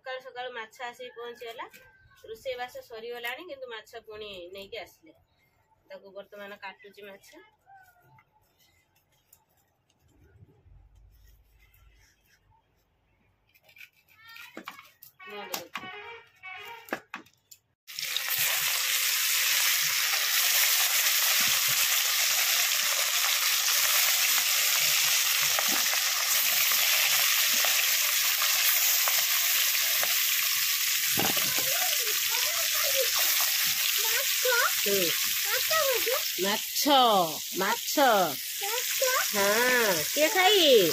सकाल सकाल माछ आसी पहुँचीगला रोषे बास सरीगला किंतु माछ पुणी नहीं के आसले ताकू वर्तमान काटुची माछ माछ माछ हाँ के खाई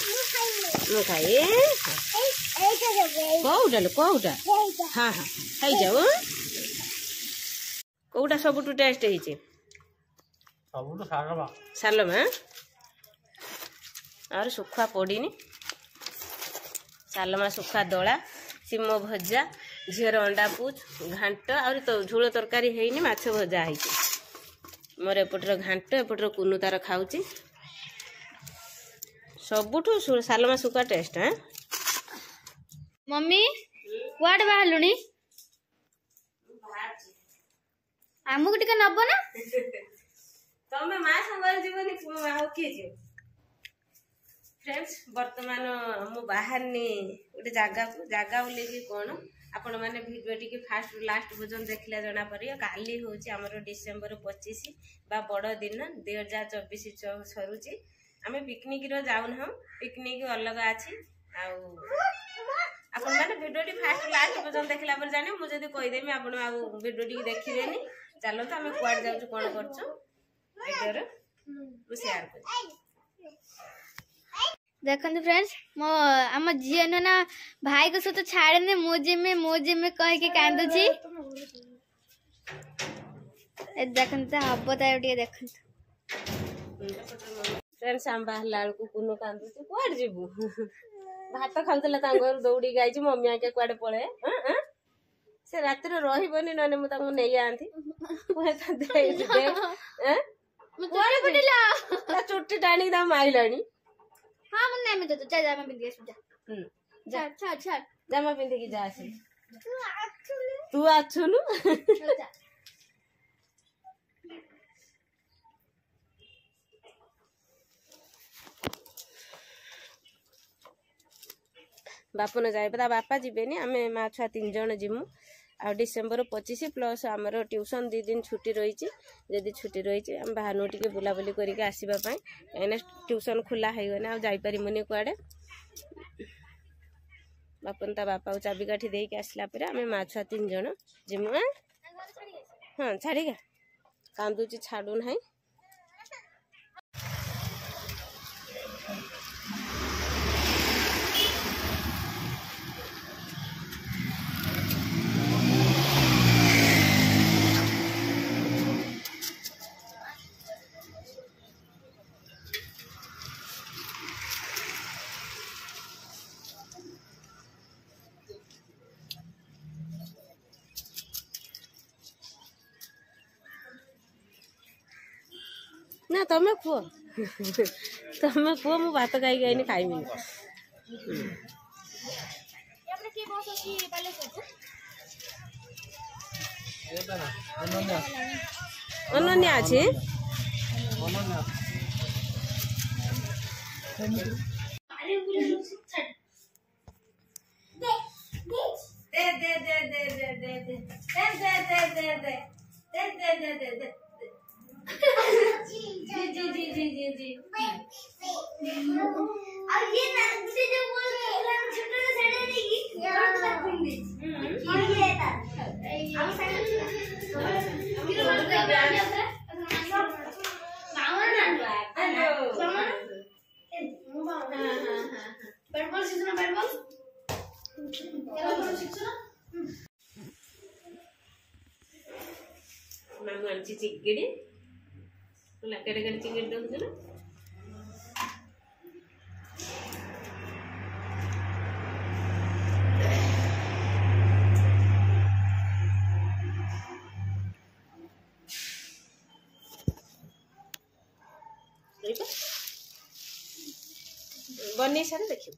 मु खाई कौटा हाँ हाँ खाई जाओ कौटा सबुठु टेस्ट है सालमा और सुखा पड़ीनी सालमा सुखा दला सिम भजा झीर अंडा पूछ घाट और तो झोल तरकारी है माछ भजा है मोर एपटर घाट एपटर कुनु तार खाऊची सबुठु सालमा सुखा टेस्ट है मम्मी कुआडे बाहरलुनी आमको टिके नब ना तमे मा संगर जीवनी आउ किए जे फ्रेंड्स वर्तमान मु बाहरनी गोटे जागा बोलेकि कौन आपण मैंने भिडियो टी फास्ट लास्ट पर्यटन देखला जना पड़े काली हूँ आमर डिसेम्बर 25 बा बड़ दिन 2024 सरुची आम पिकनिक जाऊना पिकनिक अलग अच्छी आपण मैंने भिडियो टी फास्ट लास्ट पर्यटन देखला पर जाने मुझे कहीदेमी आप भिडियो टी देखिदेनी चलते आम कुआड जाऊँ कौन कर शेयर कर देखो फ्रेंड्स मो आम झील ना भाई को सहित छाड़े मोजिमे कह के कांदुची देखते हम देख फ्रेंड्स आम बाहर को कुनु कांदुची कुआड जीवु भात खाऊला घर दौड़ी गाई मम्मी आके कुआडे पळे से रात रही ना मुझे नहीं आती चुट्टी टाणी माइलानी हाँ मन नहीं में तो जा जामा बिंदी जा जा जा जा जामा बिंदी की जा से तू आछुनु बापू न जाए पता बापा जीवेनी आमे मा छुआ 3 जण जिमु आ डिसेम्बर 25 प्लस आमर ट्यूशन 2 दिन छुट्टी रही जदि छुट्टी रही आम बाहर टे बुलाबुली करके आसवाई कहीं ट्यूशन खोला है आ जापरिमुनि कुआडे बापन ता बापा को चाबिकाठी देके आसला आम मा छुआ 3 जण जिमु हाँ छाड़ी कांदुची छाड़ू ना ना तमें खुआ तमें खुआ मु भात खाई गई खाइमी अनन्या अच्छे जी अब ये ना मुझे जो बोल छोटा सा सेट देगी और तो तक पिन दे और ये था अब सेट किलो मत कर दिया अपने मामा ना हेलो मामा हां बैट बॉल सीखना बैट बॉल क्या बॉल सीखना मामा अंची चिकड़ी बोला केड़े केड़े चिकड़ी दो ना बनी सारे देखिए।